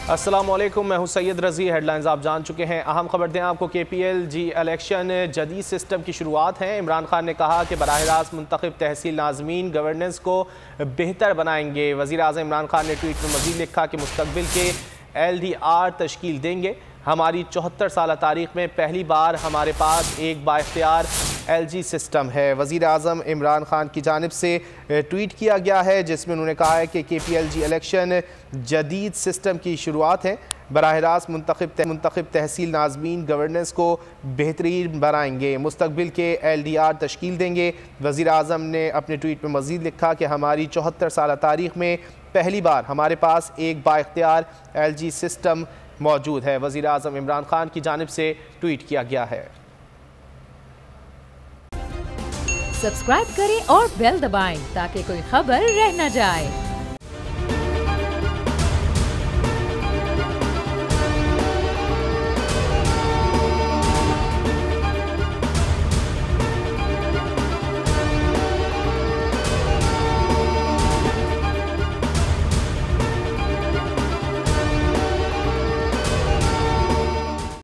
अस्सलामुअलैकुम, मैं हूं सैयद रज़ी। हेडलाइंस आप जान चुके हैं। अहम खबर दें आपको KPLG इलेक्शन जदीद सिस्टम की शुरुआत है। इमरान खान ने कहा कि बराह रास्त मुंतखब तहसील नाज़मीन गवर्नेंस को बेहतर बनाएंगे। वज़ीर आज़म इमरान खान ने ट्वीट में मज़ीद लिखा कि मुस्तकबिल के LDR तश्कील देंगे। हमारी 74 साल तारीख में पहली बार हमारे पास एक बाइख्तियार LG सिस्टम है। वज़ीर आज़म इमरान खान की जानिब से ट्वीट किया गया है जिसमें उन्होंने कहा है कि KPLG इलेक्शन जदीद सिस्टम की शुरुआत है। बराह रास्त मुंतखब तहसील नाज़मीन गवर्नेंस को बेहतरीन बनाएंगे, मुस्तकबिल के LDR तश्कील देंगे। वज़ीर आज़म ने अपने ट्वीट में मज़ीद लिखा कि हमारी 74 साल तारीख में पहली बार हमारे पास एक बाइख्तियार LG सिस्टम मौजूद है। वज़ीर आज़म इमरान खान की जानिब से ट्वीट किया गया है। सब्सक्राइब करें और बेल दबाएं ताकि कोई खबर रह न जाए।